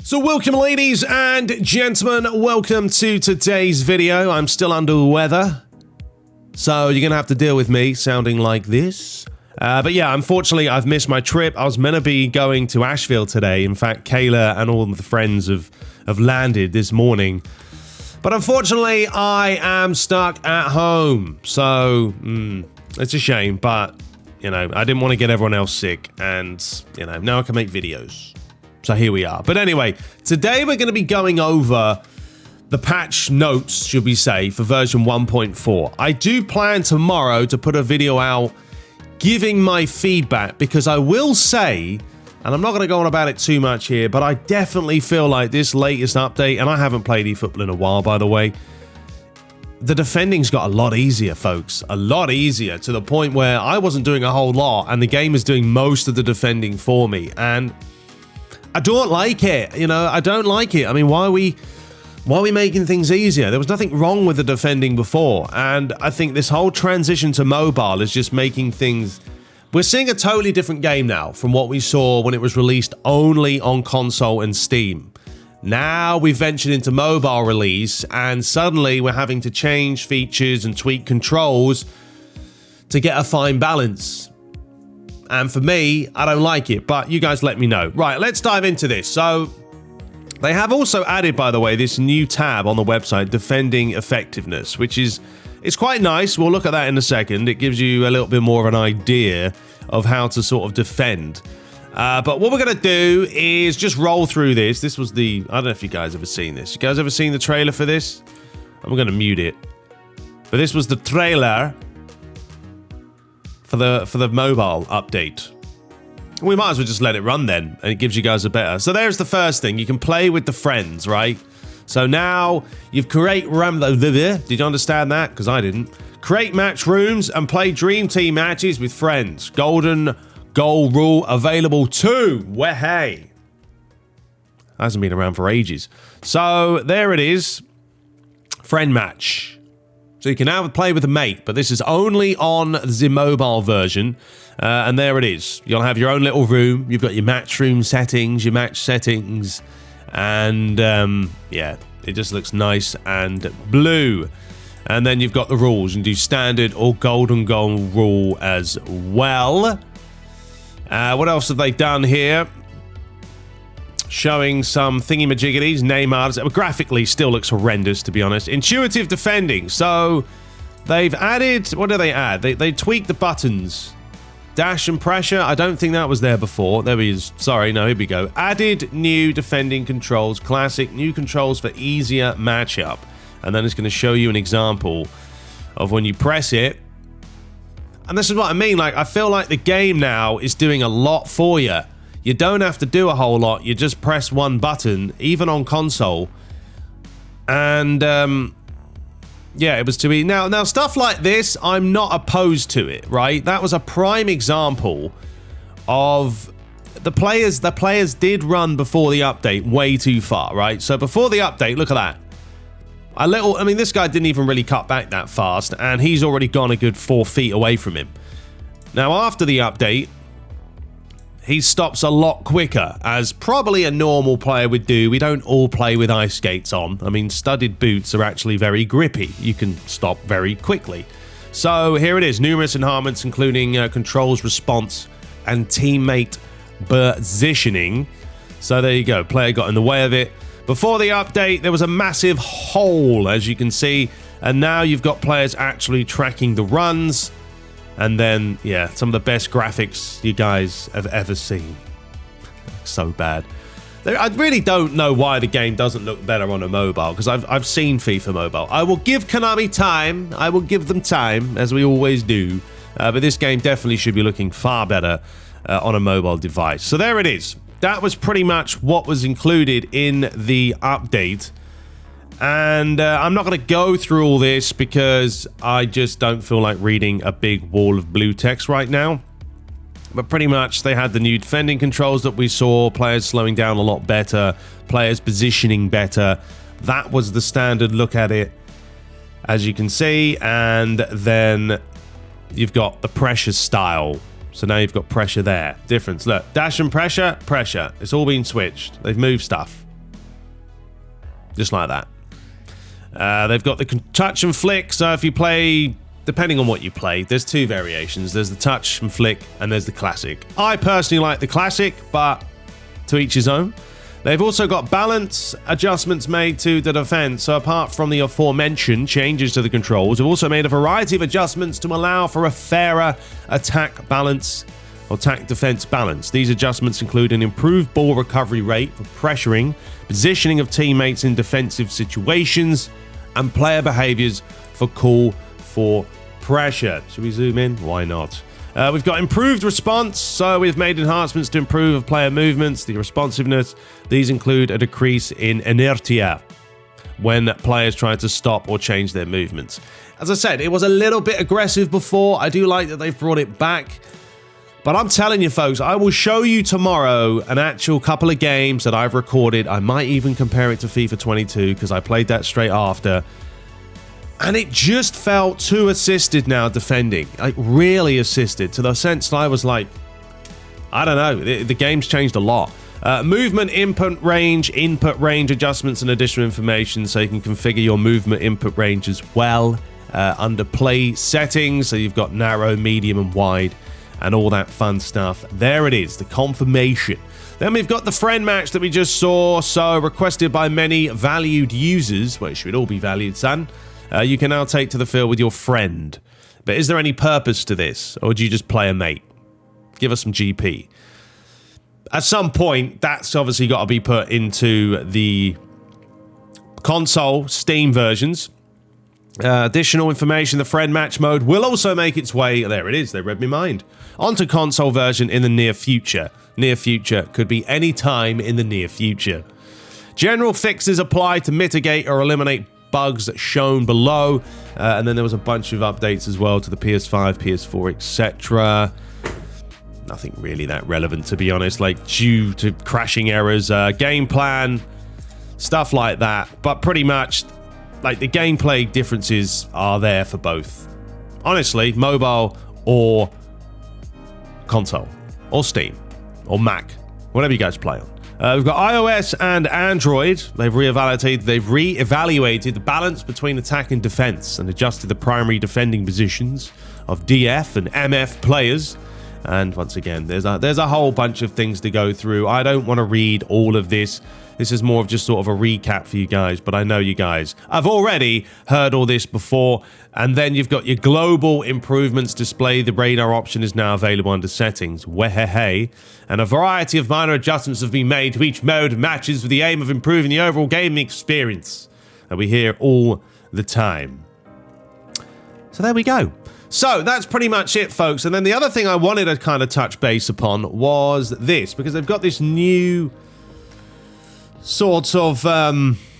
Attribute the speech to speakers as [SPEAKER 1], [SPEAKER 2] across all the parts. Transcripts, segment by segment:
[SPEAKER 1] So welcome ladies and gentlemen, welcome to today's video. I'm still under the weather, so you're gonna have to deal with me sounding like this. But yeah, unfortunately I've missed my trip. I was meant to be going to Asheville today. In fact, Kayla and all of the friends have landed this morning. But unfortunately I am stuck at home. So, it's a shame, but you know, I didn't want to get everyone else sick, and you know, now I can make videos. So here we are. But anyway, today we're going to be going over the patch notes, should we say, for version 1.4. I do plan tomorrow to put a video out giving my feedback, because I will say, and I'm not going to go on about it too much here, but I definitely feel like this latest update, and I haven't played eFootball in a while, by the way, the defending's got a lot easier, folks. A lot easier, to the point where I wasn't doing a whole lot, and the game is doing most of the defending for me. And I don't like it, you know, I don't like it. I mean, why are we making things easier? There was nothing wrong with the defending before, and I think this whole transition to mobile is just making things... We're seeing a totally different game now from what we saw when it was released only on console and Steam. Now we've ventured into mobile release, and suddenly we're having to change features and tweak controls to get a fine balance. And for me, I don't like it, but you guys let me know. Right, let's dive into this. So, they have also added, by the way, this new tab on the website, Defending Effectiveness, which is quite nice. We'll look at that in a second. It gives you a little bit more of an idea of how to sort of defend. But what we're going to do is just roll through this. This was the... I don't know if you guys ever seen this. You guys ever seen the trailer for this? I'm going to mute it. But this was the trailer for the mobile update. We might as well just let it run then, and it gives you guys a better. So there's the first thing. You can play with the friends, right? So now you've Did you understand that? Because I didn't. Create match rooms and play Dream Team matches with friends. Golden goal rule available too. Hey. Hasn't been around for ages. So there it is. Friend match. So you can now play with a mate, but this is only on the mobile version. And there it is. You'll have your own little room. You've got your match room settings, your match settings. And yeah, it just looks nice and blue. And then you've got the rules. You can do standard or golden goal rule as well. What else have they done here? Showing some thingy-majiggities, Neymar's. Graphically still looks horrendous, to be honest. Intuitive defending. So they've added... What do they add? They tweaked the buttons. Dash and pressure. I don't think that was there before. There he is. Sorry, no, here we go. Added new defending controls. Classic. New controls for easier matchup. And then it's going to show you an example of when you press it. And this is what I mean. Like, I feel like the game now is doing a lot for you. You don't have to do a whole lot. You just press one button, even on console. And, yeah, it was to be... Now, stuff like this, I'm not opposed to it, right? That was a prime example of... The players did run before the update way too far, right? So before the update, look at that. I mean, this guy didn't even really cut back that fast, and he's already gone a good 4 feet away from him. Now, after the update... He stops a lot quicker, as probably a normal player would do. We don't all play with ice skates on. I mean, studded boots are actually very grippy. You can stop very quickly. So here it is. Numerous enhancements, including controls, response, and teammate positioning. So there you go. Player got in the way of it. Before the update, there was a massive hole, as you can see. And now you've got players actually tracking the runs. And then, yeah, some of the best graphics you guys have ever seen. So bad. I really don't know why the game doesn't look better on a mobile, because I've seen FIFA Mobile. I will give Konami time. I will give them time, as we always do. But this game definitely should be looking far better on a mobile device. So there it is. That was pretty much what was included in the update. And I'm not going to go through all this because I just don't feel like reading a big wall of blue text right now. But pretty much they had the new defending controls that we saw, players slowing down a lot better, players positioning better. That was the standard look at it, as you can see. And then you've got the pressure style. So now you've got pressure there. Difference, look, dash and pressure, pressure. It's all been switched. They've moved stuff. Just like that. They've got the touch and flick, so if you play, depending on what you play, there's two variations. There's the touch and flick, and there's the classic. I personally like the classic, but to each his own. They've also got balance adjustments made to the defense. So apart from the aforementioned changes to the controls, we've also made a variety of adjustments to allow for a fairer attack balance or attack defense balance. These adjustments include an improved ball recovery rate for pressuring, positioning of teammates in defensive situations, and player behaviors for call for pressure. Should we zoom in? Why not? We've got improved response, so we've made enhancements to improve player movements, the responsiveness. These include a decrease in inertia when players try to stop or change their movements. As I said, it was a little bit aggressive before. I do like that they've brought it back. But I'm telling you, folks, I will show you tomorrow an actual couple of games that I've recorded. I might even compare it to FIFA 22 because I played that straight after. And it just felt too assisted now defending. Like, really assisted, to the sense that I was like, I don't know, the game's changed a lot. Movement input range adjustments and additional information, so you can configure your movement input range as well. Under play settings, so you've got narrow, medium, and wide, and all that fun stuff. There it is, the confirmation. Then we've got the friend match that we just saw, so requested by many valued users. Well, it should all be valued, son. You can now take to the field with your friend. But is there any purpose to this? Or do you just play a mate? Give us some GP. At some point, that's obviously got to be put into the console Steam versions. Additional information, the friend match mode will also make its way, there it is, they read my mind, onto console version in the near future. Near future could be any time in the near future. General fixes apply to mitigate or eliminate bugs shown below, and then there was a bunch of updates as well to the PS5, PS4, etc. Nothing really that relevant, to be honest, like due to crashing errors, game plan, stuff like that. But pretty much, like, the gameplay differences are there for both. Honestly, mobile or console or Steam or Mac, whatever you guys play on. We've got iOS and Android. They've reevaluated the balance between attack and defense and adjusted the primary defending positions of DF and MF players. And once again, there's a whole bunch of things to go through. I don't want to read all of this. This is more of just sort of a recap for you guys, but I know you guys have already heard all this before. And then you've got your global improvements display. The radar option is now available under settings. Wehehe. And a variety of minor adjustments have been made to each mode of matches with the aim of improving the overall gaming experience. And we hear all the time. So there we go. So that's pretty much it, folks. And then the other thing I wanted to kind of touch base upon was this, because they've got this new sort of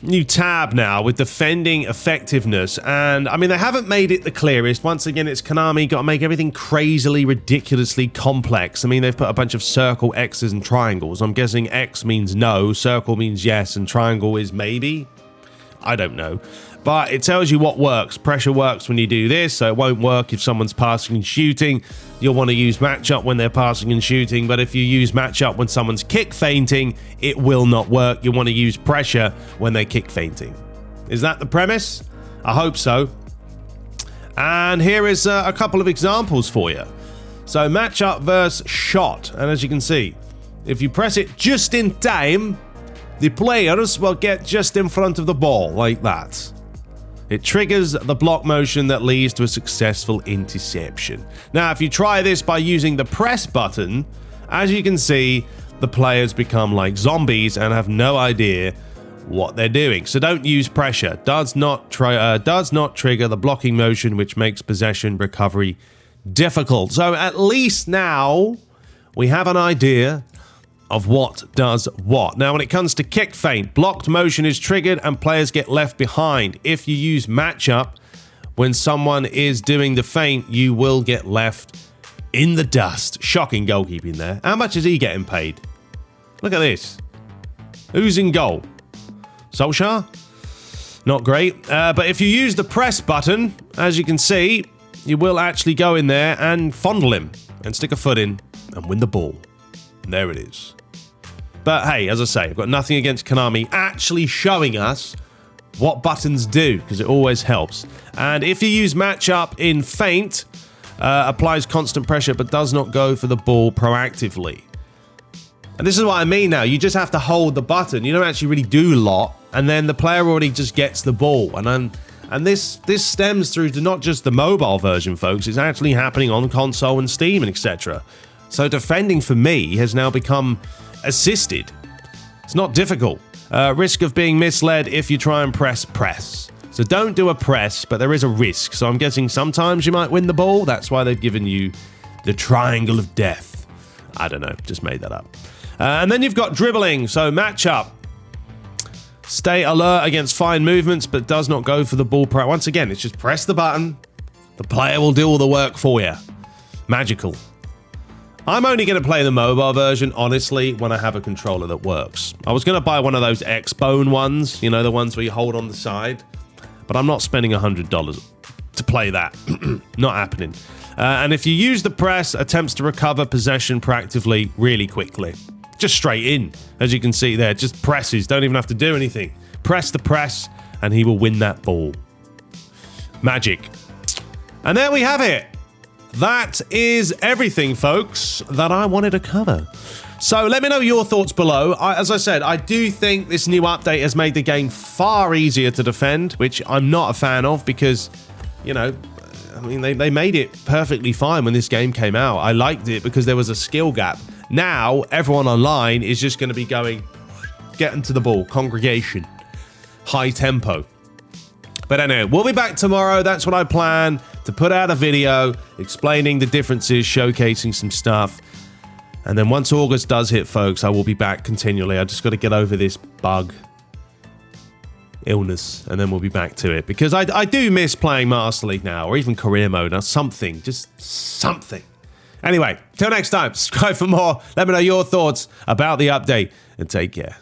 [SPEAKER 1] new tab now with defending effectiveness, and I mean, they haven't made it the clearest. Once again, it's Konami, got to make everything crazily, ridiculously complex. I mean, they've put a bunch of circle, X's, and triangles. I'm guessing X means no, circle means yes, and triangle is maybe. I don't know. But it tells you what works. Pressure works when you do this, so it won't work if someone's passing and shooting. You'll want to use matchup when they're passing and shooting, but if you use matchup when someone's kick feinting, it will not work. You want to use pressure when they're kick feinting. Is that the premise? I hope so. And here is a couple of examples for you. So matchup versus shot, and as you can see, if you press it just in time, the players will get just in front of the ball, like that. It triggers the block motion that leads to a successful interception. Now, if you try this by using the press button, as you can see, the players become like zombies and have no idea what they're doing. So don't use pressure. Does not trigger the blocking motion, which makes possession recovery difficult. So at least now we have an idea of what does what. Now, when it comes to kick feint, blocked motion is triggered and players get left behind. If you use matchup, when someone is doing the feint, you will get left in the dust. Shocking goalkeeping there. How much is he getting paid? Look at this. Who's in goal? Solskjaer? Not great. But if you use the press button, as you can see, you will actually go in there and fondle him and stick a foot in and win the ball. And there it is. But hey, as I say, I've got nothing against Konami actually showing us what buttons do, because it always helps. And if you use matchup in feint, applies constant pressure but does not go for the ball proactively. And this is what I mean now. You just have to hold the button. You don't actually really do a lot, and then the player already just gets the ball. And this stems through to not just the mobile version, folks. It's actually happening on console and Steam and etc. So defending for me has now become assisted. It's not difficult. Risk of being misled if you try and press. So don't do a press, but there is a risk. So I'm guessing sometimes you might win the ball. That's why they've given you the triangle of death. I don't know, just made that up. And then you've got dribbling, so matchup. Stay alert against fine movements, but does not go for the ball. Once again, it's just press the button. The player will do all the work for you. Magical. I'm only going to play the mobile version, honestly, when I have a controller that works. I was going to buy one of those X-Bone ones, you know, the ones where you hold on the side. But I'm not spending $100 to play that. Not happening. And if you use the press, attempts to recover possession proactively really quickly. Just straight in, as you can see there. Just presses, don't even have to do anything. Press the press, and he will win that ball. Magic. And there we have it. That is everything, folks, that I wanted to cover. So let me know your thoughts below. As I said, I do think this new update has made the game far easier to defend, which I'm not a fan of because, you know, I mean, they made it perfectly fine when this game came out. I liked it because there was a skill gap. Now, everyone online is just going to be going, get into the ball, congregation, high tempo. But anyway, we'll be back tomorrow. That's what I plan, to put out a video explaining the differences, showcasing some stuff. And then once August does hit, folks, I will be back continually. I just got to get over this bug illness, and then we'll be back to it. Because I do miss playing Master League now, or even career mode, or something. Just something. Anyway, till next time, subscribe for more. Let me know your thoughts about the update, and take care.